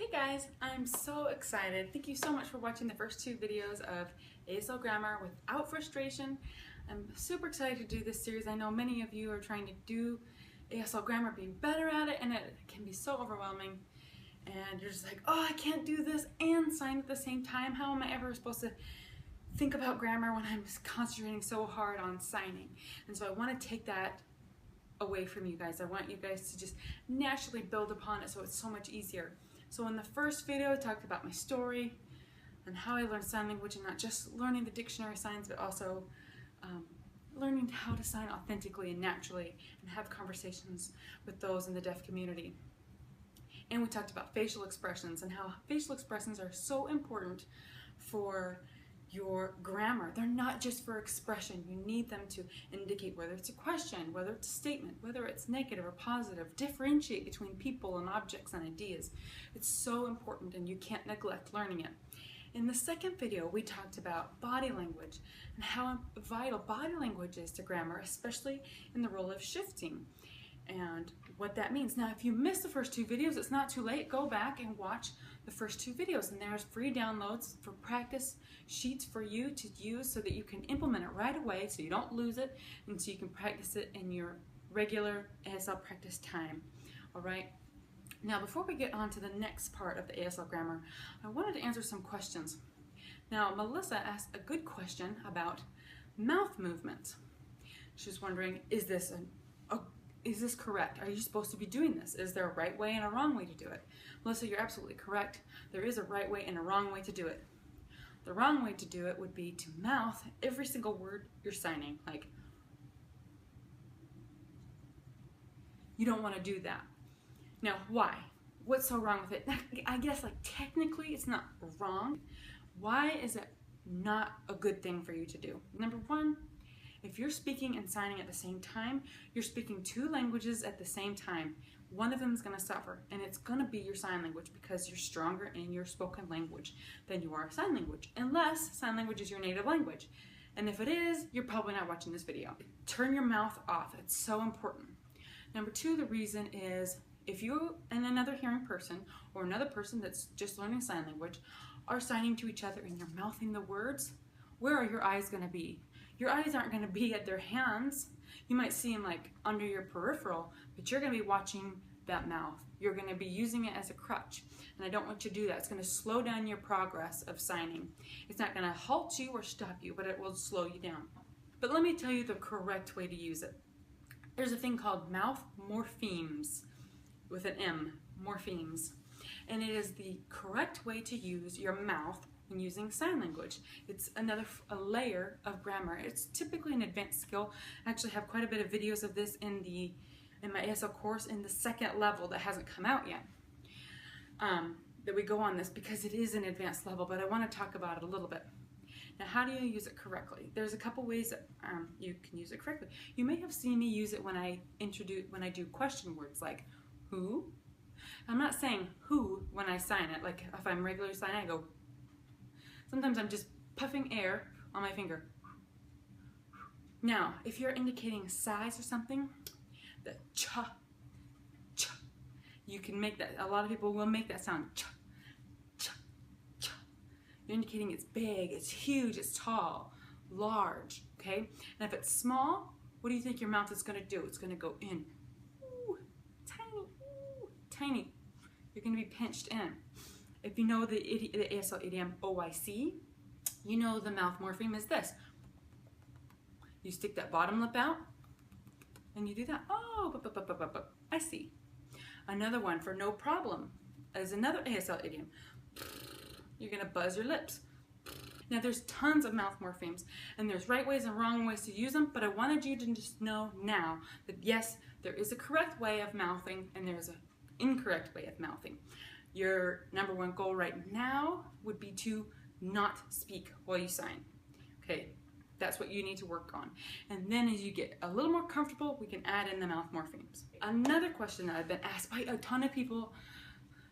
Hey guys, I'm so excited. Thank you so much for watching the first two videos of ASL Grammar without frustration. I'm super excited to do this series. I know many of you are trying to do ASL Grammar, being better at it, and it can be so overwhelming. And you're just like, oh, I can't do this and sign at the same time. How am I ever supposed to think about grammar when I'm concentrating so hard on signing? And so I want to take that away from you guys. I want you guys to just naturally build upon it so it's so much easier. So in the first video, I talked about my story and how I learned sign language, and not just learning the dictionary signs, but also learning how to sign authentically and naturally and have conversations with those in the deaf community. And we talked about facial expressions and how facial expressions are so important for your grammar. They're not just for expression. You need them to indicate whether it's a question, whether it's a statement, whether it's negative or positive, differentiate between people and objects and ideas. It's so important and you can't neglect learning it. In the second video, we talked about body language and how vital body language is to grammar, especially in the role of shifting and what that means. Now, if you missed the first two videos, it's not too late. Go back and watch the first two videos, and there's free downloads for practice sheets for you to use so that you can implement it right away so you don't lose it and so you can practice it in your regular ASL practice time. All right. Now, before we get on to the next part of the ASL grammar, I wanted to answer some questions. Now, Melissa asked a good question about mouth movements. She was wondering, is this correct? Are you supposed to be doing this? Is there a right way and a wrong way to do it? Melissa, you're absolutely correct. There is a right way and a wrong way to do it. The wrong way to do it would be to mouth every single word you're signing. Like, you don't want to do that. Now, why? What's so wrong with it? I guess, like, technically it's not wrong. Why is it not a good thing for you to do? Number one, if you're speaking and signing at the same time, you're speaking two languages at the same time. One of them is going to suffer, and it's going to be your sign language because you're stronger in your spoken language than you are sign language, unless sign language is your native language. And if it is, you're probably not watching this video. Turn your mouth off. It's so important. Number two, the reason is if you and another hearing person or another person that's just learning sign language are signing to each other and you're mouthing the words, where are your eyes going to be? Your eyes aren't going to be at their hands. You might see them like under your peripheral, but you're going to be watching that mouth. You're going to be using it as a crutch. And I don't want you to do that. It's going to slow down your progress of signing. It's not going to halt you or stop you, but it will slow you down. But let me tell you the correct way to use it. There's a thing called mouth morphemes with an M, morphemes. And it is the correct way to use your mouth when using sign language. It's a layer of grammar. It's typically an advanced skill. I actually have quite a bit of videos of this in my ASL course in the second level that hasn't come out yet. That we go on this because it is an advanced level, but I want to talk about it a little bit. Now, how do you use it correctly? There's a couple ways that you can use it correctly. You may have seen me use it when I do question words like who. I'm not saying who when I sign it. Like if I'm regularly signing, I go. Sometimes I'm just puffing air on my finger. Now, if you're indicating size or something, the cha, cha, you can make that. A lot of people will make that sound cha, cha, cha. You're indicating it's big, it's huge, it's tall, large, okay? And if it's small, what do you think your mouth is going to do? It's going to go in. Ooh, tiny, ooh, tiny. You're going to be pinched in. If you know the ASL idiom OIC, you know the mouth morpheme is this. You stick that bottom lip out, and you do that. Oh, I see. Another one for no problem is another ASL idiom. You're going to buzz your lips. Now, there's tons of mouth morphemes, and there's right ways and wrong ways to use them, but I wanted you to just know now that yes, there is a correct way of mouthing, and there's an incorrect way of mouthing. Your number one goal right now would be to not speak while you sign. Okay, that's what you need to work on. And then as you get a little more comfortable, we can add in the mouth morphemes. Another question that I've been asked by a ton of people,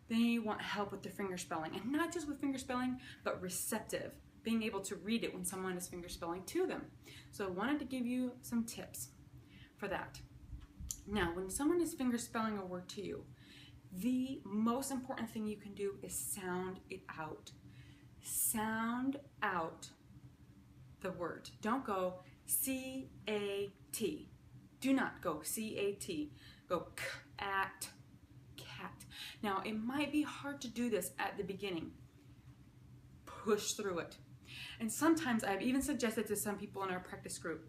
they want help with their finger spelling. And not just with finger spelling, but receptive, being able to read it when someone is finger spelling to them. So I wanted to give you some tips for that. Now, when someone is finger spelling a word to you, the most important thing you can do is sound it out. Sound out the word. Don't go C-A-T. Do not go C-A-T. Go k-at, cat. Now, it might be hard to do this at the beginning. Push through it. And sometimes I've even suggested to some people in our practice group,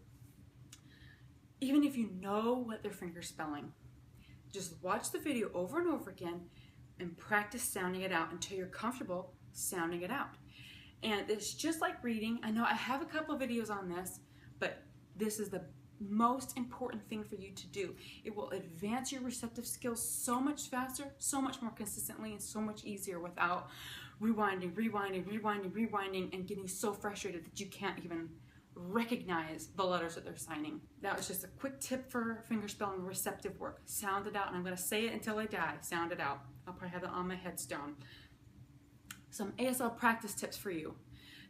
even if you know what they're fingerspelling, just watch the video over and over again and practice sounding it out until you're comfortable sounding it out. And it's just like reading. I know I have a couple of videos on this, but this is the most important thing for you to do. It will advance your receptive skills so much faster, so much more consistently, and so much easier without rewinding, and getting so frustrated that you can't even recognize the letters that they're signing. That was just a quick tip for fingerspelling receptive work. Sound it out, and I'm going to say it until I die. Sound it out. I'll probably have it on my headstone. Some ASL practice tips for you.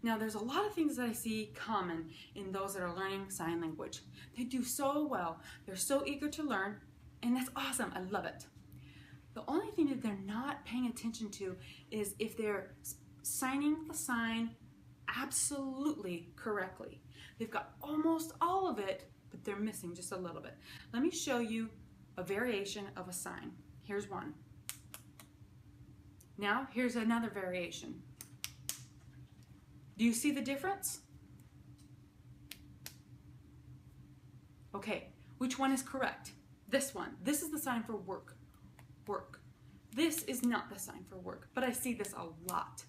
Now, there's a lot of things that I see common in those that are learning sign language. They do so well. They're so eager to learn, and that's awesome. I love it. The only thing that they're not paying attention to is if they're signing the sign absolutely correctly. They've got almost all of it, but they're missing just a little bit. Let me show you a variation of a sign. Here's one. Now, here's another variation. Do you see the difference? Okay, which one is correct? This one. This is the sign for work. Work. This is not the sign for work, but I see this a lot.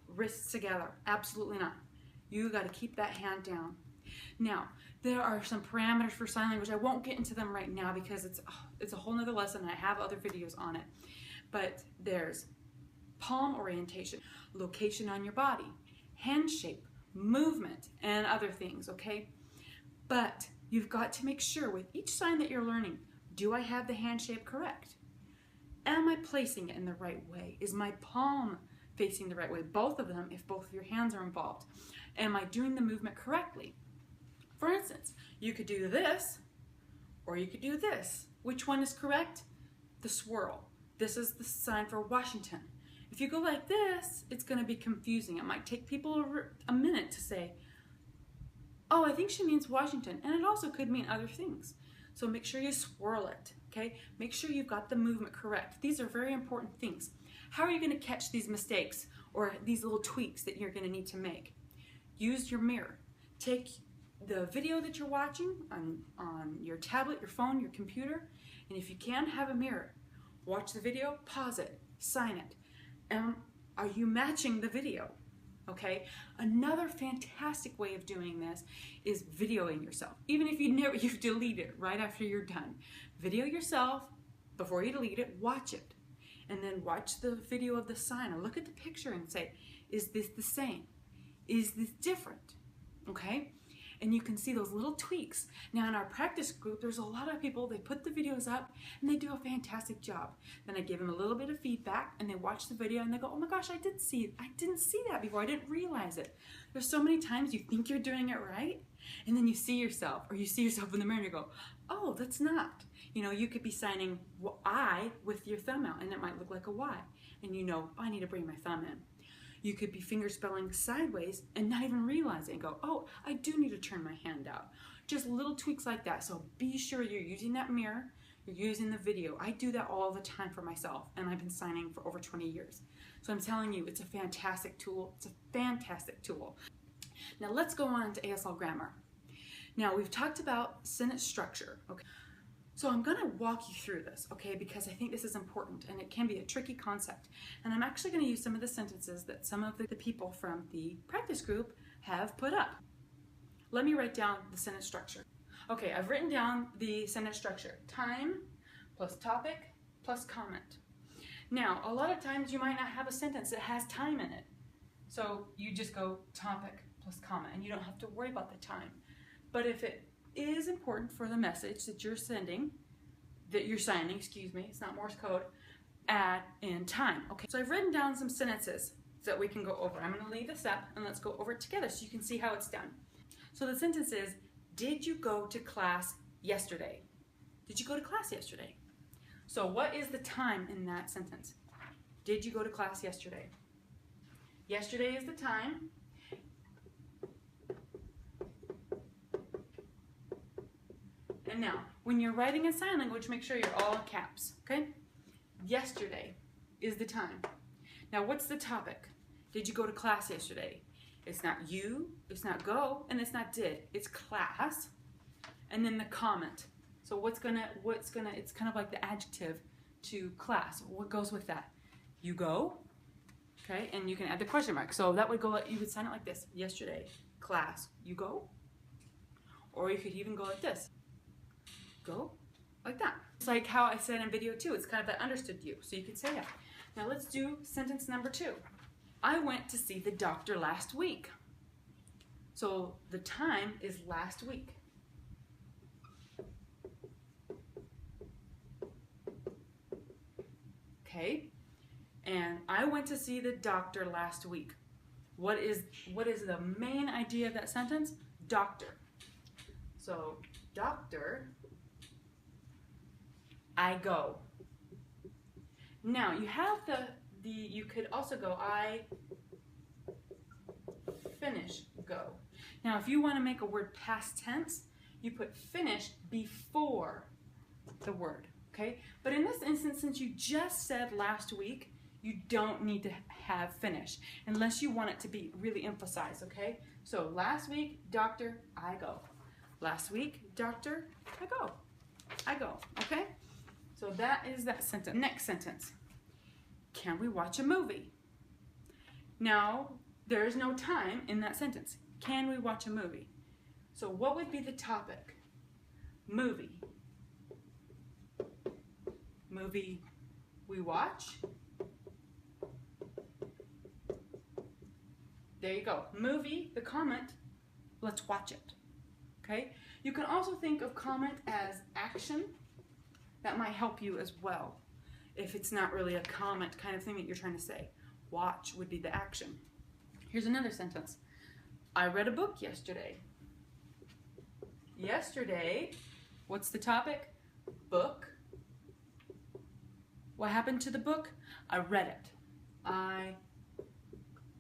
Wrists together. Absolutely not. You got to keep that hand down. Now, there are some parameters for sign language. I won't get into them right now because it's a whole nother lesson. I have other videos on it. But there's palm orientation, location on your body, hand shape, movement, and other things, okay? But you've got to make sure with each sign that you're learning, do I have the hand shape correct? Am I placing it in the right way? Is my palm facing the right way? Both of them, if both of your hands are involved. Am I doing the movement correctly? For instance, you could do this, or you could do this. Which one is correct? The swirl. This is the sign for Washington. If you go like this, it's going to be confusing. It might take people a minute to say, oh, I think she means Washington. And it also could mean other things. So make sure you swirl it, okay? Make sure you've got the movement correct. These are very important things. How are you going to catch these mistakes or these little tweaks that you're going to need to make? Use your mirror. Take the video that you're watching on your tablet, your phone, your computer, and if you can, have a mirror. Watch the video, pause it, sign it. Are you matching the video? Okay. Another fantastic way of doing this is videoing yourself. Even if you delete it right after you're done. Video yourself before you delete it, watch it. And then watch the video of the sign or look at the picture and say, is this the same? Is this different? Okay. And you can see those little tweaks. Now in our practice group, there's a lot of people, they put the videos up and they do a fantastic job. Then I give them a little bit of feedback and they watch the video and they go, oh my gosh, I didn't see that before. I didn't realize it. There's so many times you think you're doing it right and then you see yourself or you see yourself in the mirror and you go, oh, that's not. You know, you could be signing I with your thumb out and it might look like a Y. And you know, I need to bring my thumb in. You could be fingerspelling sideways and not even realize it and go, oh, I do need to turn my hand out. Just little tweaks like that. So be sure you're using that mirror, you're using the video. I do that all the time for myself and I've been signing for over 20 years. So I'm telling you, it's a fantastic tool. It's a fantastic tool. Now let's go on to ASL grammar. Now we've talked about sentence structure, okay? So I'm going to walk you through this, okay, because I think this is important and it can be a tricky concept. And I'm actually going to use some of the sentences that some of the people from the practice group have put up. Let me write down the sentence structure. Okay, I've written down the sentence structure. Time plus topic plus comment. Now, a lot of times you might not have a sentence that has time in it. So you just go topic plus comment and you don't have to worry about the time. But if it is important for the message that you're sending, that you're signing, excuse me, it's not Morse code, add in time. Okay, so I've written down some sentences that we can go over. I'm going to leave this up and let's go over it together so you can see how it's done. So the sentence is, did you go to class yesterday? Did you go to class yesterday? So what is the time in that sentence? Did you go to class yesterday? Yesterday is the time. And now, when you're writing in sign language, make sure you're all in caps, okay? Yesterday is the time. Now, what's the topic? Did you go to class yesterday? It's not you, it's not go, and it's not did. It's class, and then the comment. So it's kind of like the adjective to class. What goes with that? You go, okay, and you can add the question mark. So that would go, you would sign it like this. Yesterday, class, you go. Or you could even go like this. Go, like that. It's like how I said in video 2, it's kind of that understood you. So you could say that. Now let's do sentence number 2. I went to see the doctor last week. So the time is last week. Okay, and I went to see the doctor last week. What is the main idea of that sentence? Doctor. So doctor, I go. Now you have you could also go I finish go. Now if you want to make a word past tense, you put finish before the word, okay? But in this instance, since you just said last week, you don't need to have finish unless you want it to be really emphasized, okay? So last week, doctor, I go. Last week, doctor, I go. I go, okay? So that is that sentence. Next sentence. Can we watch a movie? Now, there is no time in that sentence. Can we watch a movie? So what would be the topic? Movie. Movie we watch. There you go. Movie, the comment, let's watch it. Okay? You can also think of comment as action. That might help you as well, if it's not really a comment kind of thing that you're trying to say. Watch would be the action. Here's another sentence. I read a book yesterday. Yesterday, what's the topic? Book. What happened to the book? I read it. I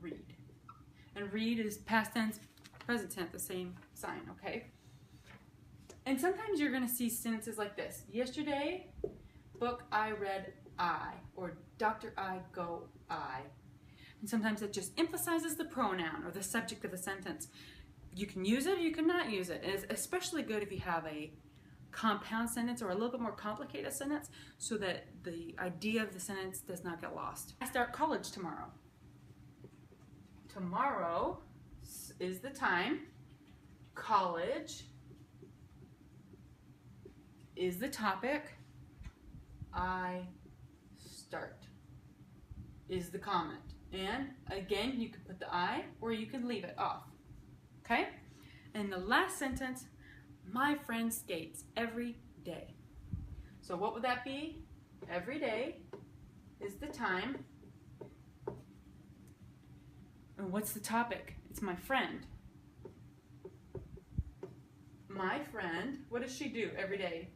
read. And read is past tense, present tense, the same sign, okay? And sometimes you're going to see sentences like this. Yesterday, book I read I, or doctor I go I. And sometimes it just emphasizes the pronoun or the subject of the sentence. You can use it or you cannot use it. It's especially good if you have a compound sentence or a little bit more complicated sentence so that the idea of the sentence does not get lost. I start college tomorrow. Tomorrow is the time. College is the topic. I start is the comment. And again, you can put the I or you can leave it off. Okay? And the last sentence, my friend skates every day. So what would that be? Every day is the time. And what's the topic? It's my friend. My friend, what does she do every day?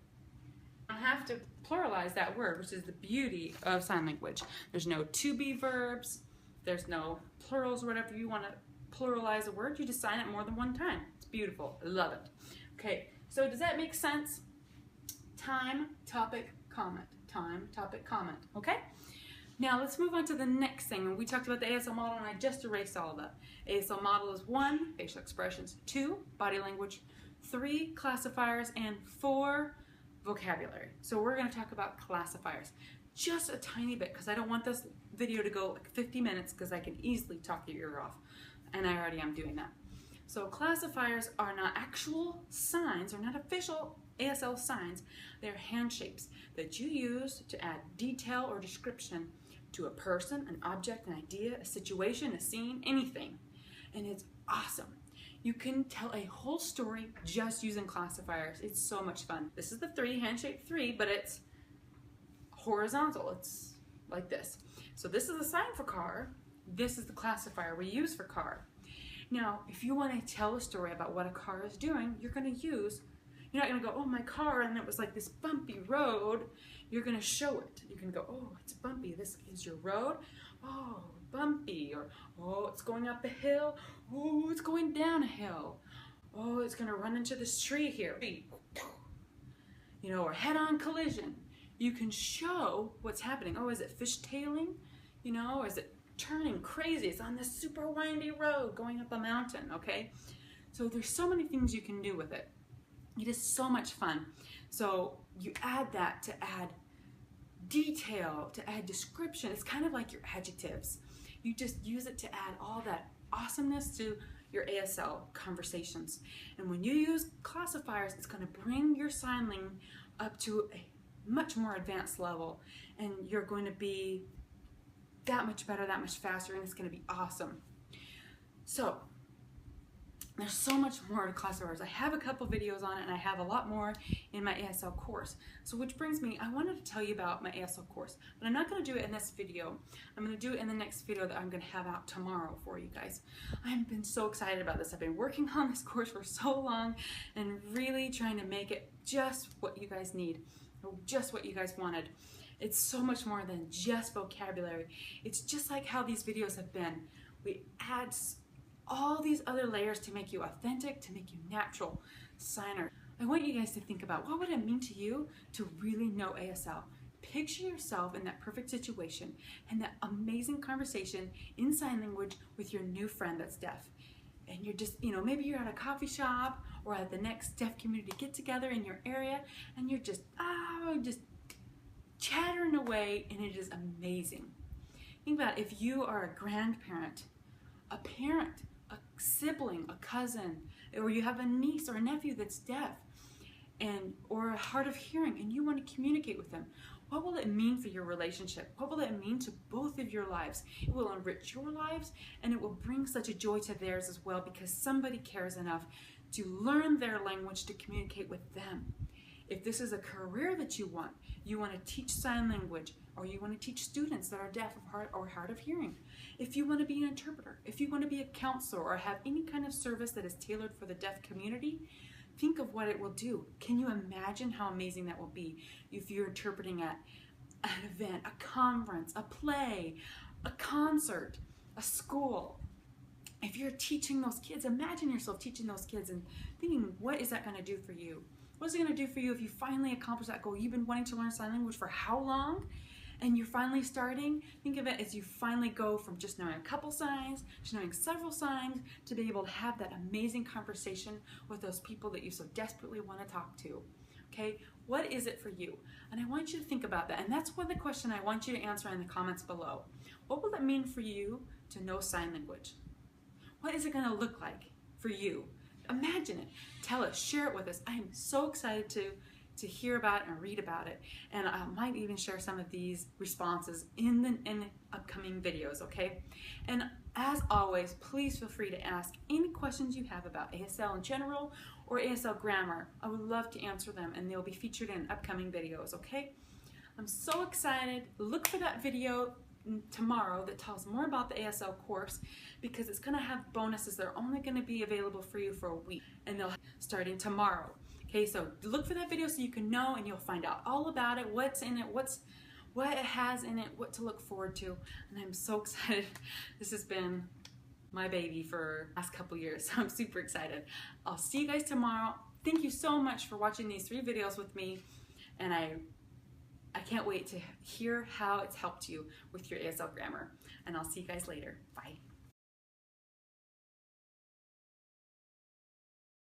I have to pluralize that word, which is the beauty of sign language. There's no to be verbs. There's no plurals or whatever. You want to pluralize a word, you just sign it more than one time. It's beautiful. I love it. Okay, so does that make sense? Time, topic, comment. Time, topic, comment. Okay? Now let's move on to the next thing. We talked about the ASL model and I just erased all of that. ASL model is 1, facial expressions, 2, body language, 3, classifiers, and 4, vocabulary. So we're going to talk about classifiers just a tiny bit because I don't want this video to go like 50 minutes because I can easily talk your ear off, and I already am doing that. So classifiers are not actual signs or not official ASL signs. They're hand shapes that you use to add detail or description to a person, an object, an idea, a situation, a scene, anything. And it's awesome. You can tell a whole story just using classifiers. It's so much fun. This is the 3, hand shape 3, but it's horizontal. It's like this. So this is a sign for car. This is the classifier we use for car. Now, if you want to tell a story about what a car is doing, you're going to use You're not gonna go, oh, my car, and it was like this bumpy road. You're gonna show it. You can go, oh, it's bumpy. This is your road. Oh, bumpy. Or, oh, it's going up a hill. Oh, it's going down a hill. Oh, it's gonna run into this tree here. You know, or head-on collision. You can show what's happening. Oh, is it fishtailing? You know, or is it turning crazy? It's on this super windy road going up a mountain, okay? So there's so many things you can do with it. It is so much fun. So you add that to add detail, to add description. It's kind of like your adjectives. You just use it to add all that awesomeness to your ASL conversations. And when you use classifiers, it's going to bring your sign language up to a much more advanced level, and you're going to be that much better, that much faster, and it's going to be awesome. So there's so much more to classifiers. I have a couple videos on it, and I have a lot more in my ASL course. So which brings me, I wanted to tell you about my ASL course, but I'm not going to do it in this video. I'm going to do it in the next video that I'm going to have out tomorrow for you guys. I've been so excited about this. I've been working on this course for so long and really trying to make it just what you guys need, or just what you guys wanted. It's so much more than just vocabulary. It's just like how these videos have been. We add all these other layers to make you authentic, to make you natural signer. I want you guys to think about, what would it mean to you to really know ASL? Picture yourself in that perfect situation and that amazing conversation in sign language with your new friend that's deaf. And you're just, you know, maybe you're at a coffee shop or at the next deaf community get together in your area, and you're just chattering away, and it is amazing. Think about if you are a grandparent, a parent, a sibling, a cousin, or you have a niece or a nephew that's deaf or hard of hearing, and you want to communicate with them. What will it mean for your relationship? What will it mean to both of your lives? It will enrich your lives, and it will bring such a joy to theirs as well, because somebody cares enough to learn their language to communicate with them. If this is a career that you want to teach sign language, or you want to teach students that are deaf or hard of hearing. If you want to be an interpreter, if you want to be a counselor, or have any kind of service that is tailored for the deaf community, think of what it will do. Can you imagine how amazing that will be if you're interpreting at an event, a conference, a play, a concert, a school? If you're teaching those kids, imagine yourself teaching those kids and thinking, what is that going to do for you? What is it going to do for you if you finally accomplish that goal? You've been wanting to learn sign language for how long? And you're finally starting. Think of it as you finally go from just knowing a couple signs to knowing several signs, to be able to have that amazing conversation with those people that you so desperately want to talk to. Okay, what is it for you? And I want you to think about that. And that's one of the question I want you to answer in the comments below. What will it mean for you to know sign language? What is it going to look like for you? Imagine it. Tell us. Share it with us. I am so excited to hear about it and read about it. And I might even share some of these responses in the upcoming videos, okay? And as always, please feel free to ask any questions you have about ASL in general or ASL grammar. I would love to answer them, and they'll be featured in upcoming videos, okay? I'm so excited. Look for that video tomorrow that tells more about the ASL course, because it's going to have bonuses that are only going to be available for you for a week, and they'll starting tomorrow. Okay, so look for that video so you can know, and you'll find out all about it, what's in it, what it has in it, what to look forward to. And I'm so excited. This has been my baby for the last couple years, so I'm super excited. I'll see you guys tomorrow. Thank you so much for watching these 3 videos with me, and I can't wait to hear how it's helped you with your ASL grammar. And I'll see you guys later. Bye.